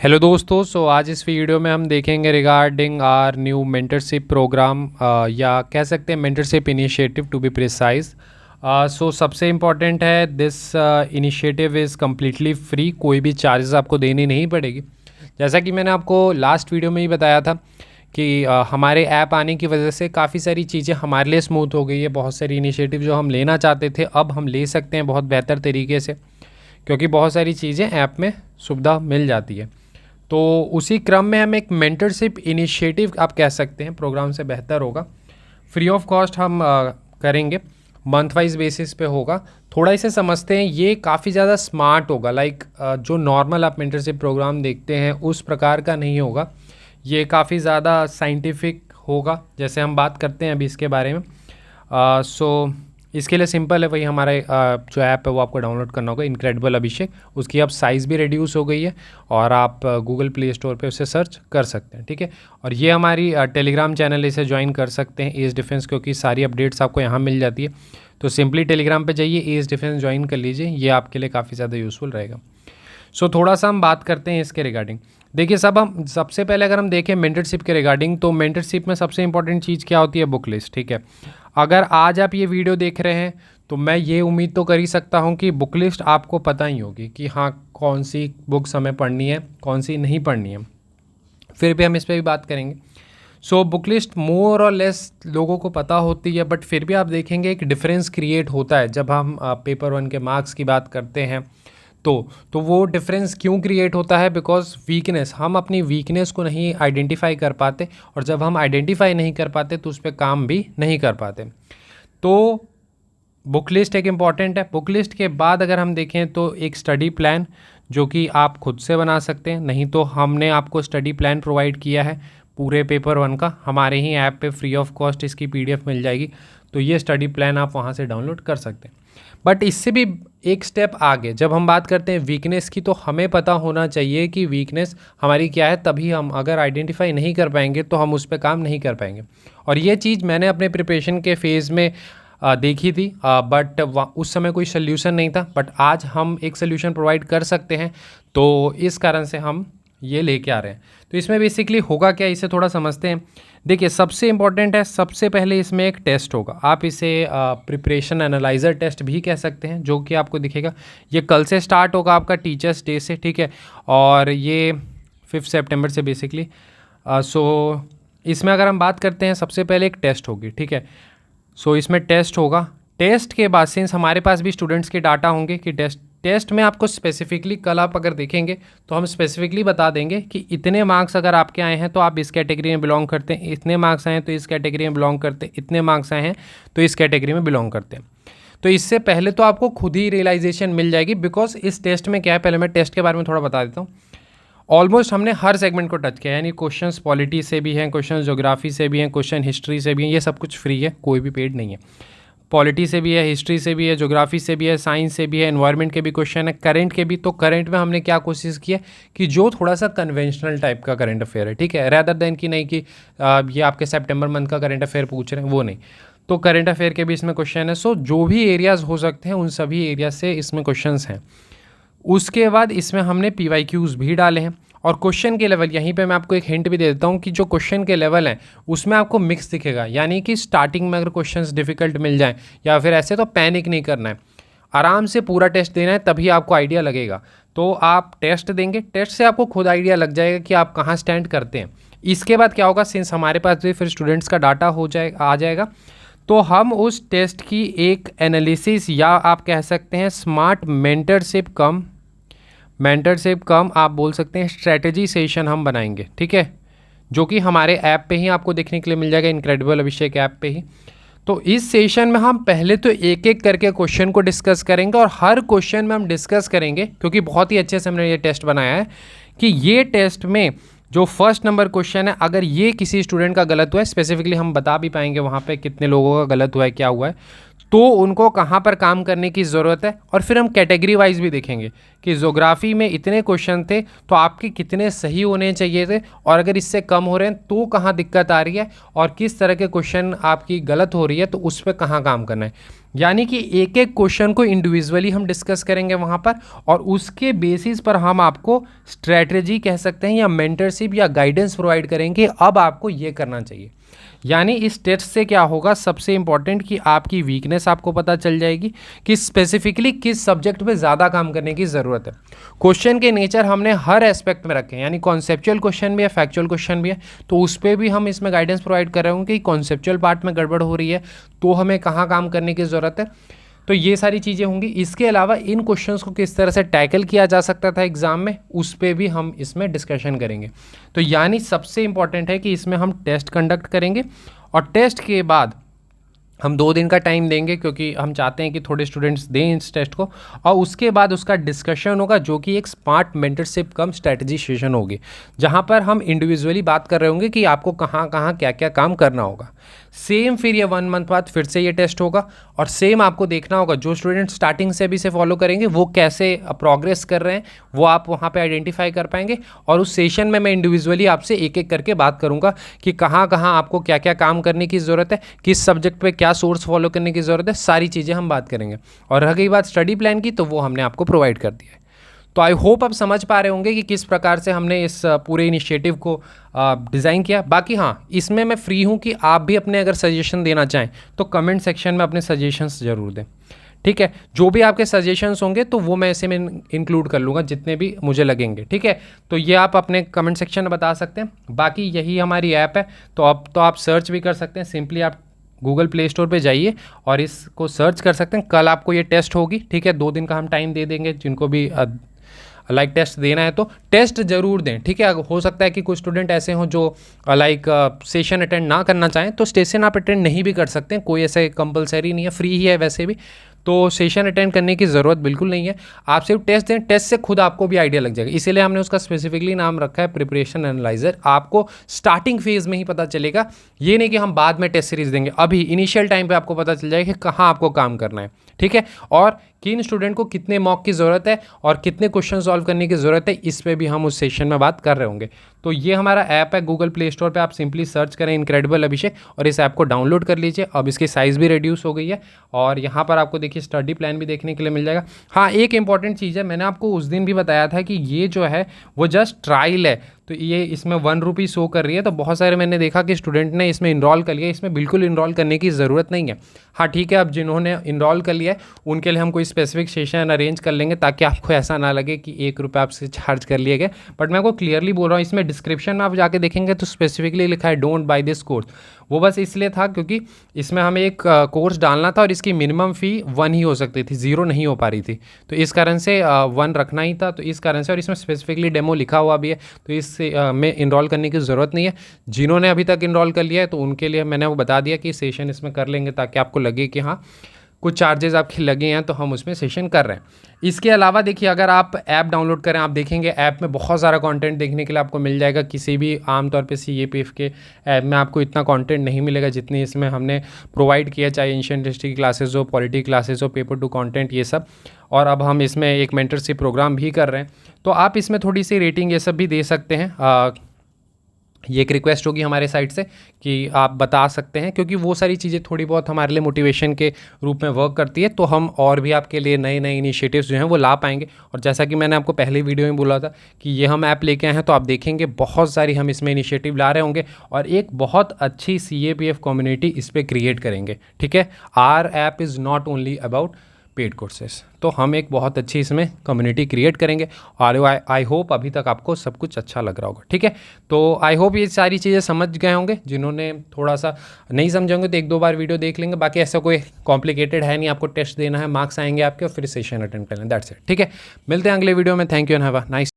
Hello दोस्तों, आज इस वीडियो में हम देखेंगे regarding our new mentorship program या कह सकते हैं mentorship initiative to be precise. सबसे इम्पॉर्टेंट है this initiative is completely free, कोई भी चार्जेस आपको देनी नहीं पड़ेगी। जैसा कि मैंने आपको लास्ट वीडियो में ही बताया था कि हमारे ऐप आने की वजह से काफ़ी सारी चीज़ें हमारे लिए स्मूथ हो गई है। बहुत सारी इनिशिएटिव जो हम लेना चाहते थे अब हम ले सकते हैं बहुत बेहतर तरीके से, क्योंकि बहुत सारी चीज़ें ऐप में सुविधा मिल जाती है। तो उसी क्रम में हम एक मेंटरशिप इनिशिएटिव आप कह सकते हैं, प्रोग्राम से बेहतर होगा, फ्री ऑफ कॉस्ट हम करेंगे, मंथ वाइज बेसिस पे होगा। थोड़ा इसे समझते हैं, ये काफ़ी ज़्यादा स्मार्ट होगा। जो नॉर्मल आप मेंटरशिप प्रोग्राम देखते हैं उस प्रकार का नहीं होगा, ये काफ़ी ज़्यादा साइंटिफिक होगा। जैसे हम बात करते हैं अभी इसके बारे में। इसके लिए सिंपल है, वही हमारा जो ऐप है वो आपको डाउनलोड करना होगा, इनक्रेडिबल अभिषेक। उसकी अब साइज़ भी रिड्यूस हो गई है और आप गूगल प्ले स्टोर पे उसे सर्च कर सकते हैं, ठीक है। और ये हमारी टेलीग्राम चैनल, इसे ज्वाइन कर सकते हैं एज डिफेंस, क्योंकि सारी अपडेट्स आपको यहाँ मिल जाती है। तो सिंपली टेलीग्राम पे जाइए, एज डिफेंस ज्वाइन कर लीजिए, ये आपके लिए काफ़ी ज़्यादा यूज़फुल रहेगा। थोड़ा सा हम बात करते हैं इसके रिगार्डिंग। देखिए हम सबसे पहले अगर हम देखें मेंटरशिप के रिगार्डिंग, तो मेंटरशिप में सबसे इंपॉर्टेंट चीज़ क्या होती है? बुक लिस्ट, ठीक है। अगर आज आप ये वीडियो देख रहे हैं तो मैं ये उम्मीद तो कर ही सकता हूँ कि बुक लिस्ट आपको पता ही होगी कि हाँ कौन सी बुक्स हमें पढ़नी है, कौन सी नहीं पढ़नी है। फिर भी हम इस पर भी बात करेंगे। बुक लिस्ट मोर और लेस लोगों को पता होती है, बट फिर भी आप देखेंगे एक डिफरेंस क्रिएट होता है जब हम पेपर 1 के मार्क्स की बात करते हैं। तो वो डिफरेंस क्यों क्रिएट होता है? बिकॉज वीकनेस, हम अपनी वीकनेस को नहीं आइडेंटिफाई कर पाते, और जब हम आइडेंटिफाई नहीं कर पाते तो उस पर काम भी नहीं कर पाते। तो बुक लिस्ट एक इम्पॉर्टेंट है। बुक लिस्ट के बाद अगर हम देखें तो एक स्टडी प्लान, जो कि आप खुद से बना सकते हैं, नहीं तो हमने आपको स्टडी प्लान प्रोवाइड किया है पूरे पेपर 1 का, हमारे ही ऐप पे फ्री ऑफ कॉस्ट इसकी PDF मिल जाएगी। तो ये स्टडी प्लान आप वहाँ से डाउनलोड कर सकते हैं। बट इससे भी एक स्टेप आगे जब हम बात करते हैं वीकनेस की, तो हमें पता होना चाहिए कि वीकनेस हमारी क्या है, तभी हम अगर आइडेंटिफाई नहीं कर पाएंगे तो हम उस पर काम नहीं कर पाएंगे। और ये चीज़ मैंने अपने प्रिपरेशन के फेज़ में देखी थी, बट उस समय कोई सोल्यूशन नहीं था, बट आज हम एक सोल्यूशन प्रोवाइड कर सकते हैं। तो इस कारण से हम ये लेके आ रहे हैं। तो इसमें बेसिकली होगा क्या, इसे थोड़ा समझते हैं। देखिए सबसे इम्पॉर्टेंट है, सबसे पहले इसमें एक टेस्ट होगा, आप इसे प्रिपरेशन एनालाइज़र टेस्ट भी कह सकते हैं, जो कि आपको दिखेगा। ये कल से स्टार्ट होगा आपका टीचर्स डे से, ठीक है, और ये 5 सितंबर से बेसिकली। इसमें अगर हम बात करते हैं, सबसे पहले एक टेस्ट होगी, ठीक है। इसमें टेस्ट होगा। टेस्ट के बाद सिंस हमारे पास भी स्टूडेंट्स के डाटा होंगे कि टेस्ट में आपको स्पेसिफिकली, कल आप अगर देखेंगे तो हम स्पेसिफिकली बता देंगे कि इतने मार्क्स अगर आपके आए हैं तो आप इस कैटेगरी में बिलोंग करते हैं, इतने मार्क्स आए हैं तो इस कैटेगरी में बिलोंग करते हैं, इतने मार्क्स आए हैं तो इस कैटेगरी में बिलोंग करते हैं। तो इससे पहले तो आपको खुद ही रियलाइजेशन मिल जाएगी, बिकॉज इस टेस्ट में क्या है, पहले मैं टेस्ट के बारे में थोड़ा बता देता हूँ। ऑलमोस्ट हमने हर सेगमेंट को टच किया, यानी क्वेश्चंस पॉलिटी से भी हैं, क्वेश्चन ज्योग्राफी से भी हैं, क्वेश्चन हिस्ट्री से भी हैं, ये सब कुछ फ्री है, कोई भी पेड नहीं है। पॉलिटी से भी है, हिस्ट्री से भी है, ज्योग्राफी से भी है, साइंस से भी है, एनवायरनमेंट के भी क्वेश्चन है, करंट के भी। तो करंट में हमने क्या कोशिश की है कि जो थोड़ा सा कन्वेंशनल टाइप का करंट अफेयर है, ठीक है, रैदर देन कि नहीं कि ये आपके सितंबर मंथ का करंट अफेयर पूछ रहे हैं, वो नहीं। तो करंट अफेयर के भी इसमें क्वेश्चन है। जो भी एरियाज़ हो सकते हैं उन सभी एरिया से इसमें क्वेश्चन हैं। उसके बाद इसमें हमने PYQs भी डाले हैं, और क्वेश्चन के लेवल, यहीं पे मैं आपको एक हिंट भी दे देता हूँ कि जो क्वेश्चन के लेवल हैं उसमें आपको मिक्स दिखेगा, यानी कि स्टार्टिंग में अगर क्वेश्चंस डिफ़िकल्ट मिल जाएं या फिर ऐसे, तो पैनिक नहीं करना है, आराम से पूरा टेस्ट देना है, तभी आपको आइडिया लगेगा। तो आप टेस्ट देंगे, टेस्ट से आपको खुद आइडिया लग जाएगा कि आप कहाँ स्टैंड करते हैं। इसके बाद क्या होगा, सिंस हमारे पास भी फिर स्टूडेंट्स का डाटा आ जाएगा, तो हम उस टेस्ट की एक एनालिसिस, या आप कह सकते हैं स्मार्ट मेंटरशिप कम आप बोल सकते हैं स्ट्रेटजी सेशन हम बनाएंगे, ठीक है, जो कि हमारे ऐप पे ही आपको देखने के लिए मिल जाएगा, इनक्रेडिबल अभिषेक ऐप पे ही। तो इस सेशन में हम पहले तो एक एक करके क्वेश्चन को डिस्कस करेंगे, और हर क्वेश्चन में हम डिस्कस करेंगे, क्योंकि बहुत ही अच्छे से हमने ये टेस्ट बनाया है कि ये टेस्ट में जो फर्स्ट नंबर क्वेश्चन है, अगर ये किसी स्टूडेंट का गलत हुआ है, स्पेसिफिकली हम बता भी पाएंगे वहाँ पे कितने लोगों का गलत हुआ है, क्या हुआ है, तो उनको कहाँ पर काम करने की ज़रूरत है। और फिर हम कैटेगरी वाइज भी देखेंगे कि ज्योग्राफी में इतने क्वेश्चन थे तो आपके कितने सही होने चाहिए थे, और अगर इससे कम हो रहे हैं तो कहाँ दिक्कत आ रही है, और किस तरह के क्वेश्चन आपकी गलत हो रही है तो उस पर कहाँ काम करना है। यानी कि एक एक क्वेश्चन को इंडिविजुअली हम डिस्कस करेंगे वहाँ पर, और उसके बेसिस पर हम आपको स्ट्रैटेजी कह सकते हैं या मेंटरशिप या गाइडेंस प्रोवाइड करेंगे, अब आपको ये करना चाहिए। यानी इस टेस्ट से क्या होगा, सबसे इंपॉर्टेंट कि आपकी वीकनेस आपको पता चल जाएगी कि स्पेसिफिकली किस सब्जेक्ट पे ज़्यादा काम करने की ज़रूरत है। क्वेश्चन के नेचर हमने हर एस्पेक्ट में रखे हैं, यानी कॉन्सेप्चुअल क्वेश्चन भी है, फैक्चुअल क्वेश्चन भी है, तो उस पर भी हम इसमें गाइडेंस प्रोवाइड कर रहे होंगे कि कॉन्सेप्चुअल पार्ट में गड़बड़ हो रही है तो हमें कहाँ काम करने की ज़रूरत है। तो ये सारी चीज़ें होंगी। इसके अलावा इन क्वेश्चंस को किस तरह से टैकल किया जा सकता था एग्ज़ाम में, उस पर भी हम इसमें डिस्कशन करेंगे। तो यानी सबसे इंपॉर्टेंट है कि इसमें हम टेस्ट कंडक्ट करेंगे, और टेस्ट के बाद हम 2 दिन का टाइम देंगे, क्योंकि हम चाहते हैं कि थोड़े स्टूडेंट्स दें इस टेस्ट को, और उसके बाद उसका डिस्कशन होगा जो कि एक स्मार्ट मेंटरशिप कम स्ट्रैटेजी सेशन होगी, जहां पर हम इंडिविजुअली बात कर रहे होंगे कि आपको कहाँ कहाँ क्या क्या काम करना होगा। सेम फिर ये 1 मंथ बाद फिर से ये टेस्ट होगा, और सेम आपको देखना होगा जो स्टूडेंट स्टार्टिंग से भी इसे फॉलो करेंगे वो कैसे प्रोग्रेस कर रहे हैं, वो आप वहाँ पे आइडेंटिफाई कर पाएंगे। और उस सेशन में मैं इंडिविजुअली आपसे एक एक करके बात करूँगा कि कहाँ कहाँ आपको क्या क्या काम करने की ज़रूरत है, किस सब्जेक्ट पे क्या सोर्स फॉलो करने की ज़रूरत है, सारी चीज़ें हम बात करेंगे। और रह गई बात स्टडी प्लान की, तो वो हमने आपको प्रोवाइड कर दिया है। तो आई होप आप समझ पा रहे होंगे कि किस प्रकार से हमने इस पूरे इनिशिएटिव को डिज़ाइन किया। बाकी हाँ, इसमें मैं फ्री हूँ कि आप भी अपने अगर सजेशन देना चाहें तो कमेंट सेक्शन में अपने सजेशंस ज़रूर दें, ठीक है। जो भी आपके सजेशंस होंगे तो वो मैं इसे में इंक्लूड कर लूँगा जितने भी मुझे लगेंगे, ठीक है। तो ये आप अपने कमेंट सेक्शन में बता सकते हैं। बाकी यही हमारी ऐप है, तो अब तो आप सर्च भी कर सकते हैं, सिंपली आप गूगल प्ले स्टोर पे जाइए और इसको सर्च कर सकते हैं। कल आपको ये टेस्ट होगी, ठीक है। 2 दिन का हम टाइम दे देंगे, जिनको भी लाइक टेस्ट देना है तो टेस्ट ज़रूर दें, ठीक है। हो सकता है कि कुछ स्टूडेंट ऐसे हों जो लाइक सेशन अटेंड ना करना चाहें, तो सेशन आप अटेंड नहीं भी कर सकते हैं, कोई ऐसे कंपलसरी नहीं है, फ्री ही है वैसे भी, तो सेशन अटेंड करने की ज़रूरत बिल्कुल नहीं है। आप सिर्फ टेस्ट दें, टेस्ट से खुद आपको भी आइडिया लग जाएगा, इसीलिए हमने उसका स्पेसिफिकली नाम रखा है प्रिपरेशन एनालाइजर। आपको स्टार्टिंग फेज़ में ही पता चलेगा, ये नहीं कि हम बाद में टेस्ट सीरीज देंगे, अभी इनिशियल टाइम पे आपको पता चल जाएगा कि कहाँ आपको काम करना है, ठीक है। और किन स्टूडेंट को कितने मॉक की ज़रूरत है और कितने क्वेश्चन सॉल्व करने की ज़रूरत है, इस पे भी हम उस सेशन में बात कर रहे होंगे। तो ये हमारा ऐप है गूगल प्ले स्टोर पे, आप सिंपली सर्च करें इनक्रेडिबल अभिषेक और इस ऐप को डाउनलोड कर लीजिए। अब इसकी साइज़ भी रिड्यूस हो गई है, और यहाँ पर आपको देखिए स्टडी प्लान भी देखने के लिए मिल जाएगा। हाँ, एक इंपॉर्टेंट चीज़ है, मैंने आपको उस दिन भी बताया था कि ये जो है वो जस्ट ट्रायल है, तो ये इसमें 1 रुपी शो कर रही है। तो बहुत सारे मैंने देखा कि स्टूडेंट ने इसमें इनरोल कर लिया, इसमें बिल्कुल इनरोल करने की ज़रूरत नहीं है। हाँ ठीक है, अब जिन्होंने इनरोल कर लिया है उनके लिए हम कोई स्पेसिफिक सेशन अरेंज कर लेंगे, ताकि आपको ऐसा ना लगे कि 1 रुपये आपसे चार्ज कर लिए गए। बट मैं आपको क्लियरली बोल रहा हूँ, इसमें डिस्क्रिप्शन में आप जाके देखेंगे तो स्पेसिफिकली लिखा है डोंट बाय दिस कोर्स। वो बस इसलिए था क्योंकि इसमें हमें एक कोर्स डालना था और इसकी मिनिमम फ़ी 1 ही हो सकती थी, 0 नहीं हो पा रही थी, तो इस कारण से 1 रखना ही था। तो इस कारण से, और इसमें स्पेसिफिकली डेमो लिखा हुआ भी है, तो इससे में इनरोल करने की ज़रूरत नहीं है। जिन्होंने अभी तक इनरोल कर लिया है तो उनके लिए मैंने वो बता दिया कि सेशन इसमें कर लेंगे, ताकि आपको लगे कि हाँ कुछ चार्जेस आपके लगे हैं तो हम उसमें सेशन कर रहे हैं। इसके अलावा देखिए, अगर आप ऐप डाउनलोड करें, आप देखेंगे ऐप में बहुत सारा कंटेंट देखने के लिए आपको मिल जाएगा। किसी भी आमतौर पे CAPF के ऐप में आपको इतना कंटेंट नहीं मिलेगा जितनी इसमें हमने प्रोवाइड किया, चाहे एंशिएंट हिस्ट्री की क्लासेस हो, पॉलिटी क्लासेस हो, पेपर 2 कंटेंट, ये सब। और अब हम इसमें एक मेंटरशिप प्रोग्राम भी कर रहे हैं, तो आप इसमें थोड़ी सी रेटिंग ये सब भी दे सकते हैं। ये एक रिक्वेस्ट होगी हमारे साइड से कि आप बता सकते हैं, क्योंकि वो सारी चीज़ें थोड़ी बहुत हमारे लिए मोटिवेशन के रूप में वर्क करती है, तो हम और भी आपके लिए नए नए इनिशिएटिव्स जो हैं वो ला पाएंगे। और जैसा कि मैंने आपको पहले वीडियो में बोला था कि ये हम ऐप लेके आए हैं, तो आप देखेंगे बहुत सारी हम इसमें इनिशिएटिव ला रहे होंगे और एक बहुत अच्छी CAPF कम्युनिटी इस पर क्रिएट करेंगे, ठीक है। Our app is not only about paid courses, तो हम एक बहुत अच्छी इसमें कम्युनिटी क्रिएट करेंगे। और आई होप अभी तक आपको सब कुछ अच्छा लग रहा होगा, ठीक है। तो आई होप ये सारी चीज़ें समझ गए होंगे। जिन्होंने थोड़ा सा नहीं समझेंगे तो 1-2 बार वीडियो देख लेंगे, बाकी ऐसा कोई कॉम्प्लिकेटेड है नहीं। आपको टेस्ट देना है, मार्क्स आएंगे आपके और फिर सेशन अटेंड करना है, दैट्स इट, ठीक है। मिलते हैं अगले वीडियो में। Thank you and have a nice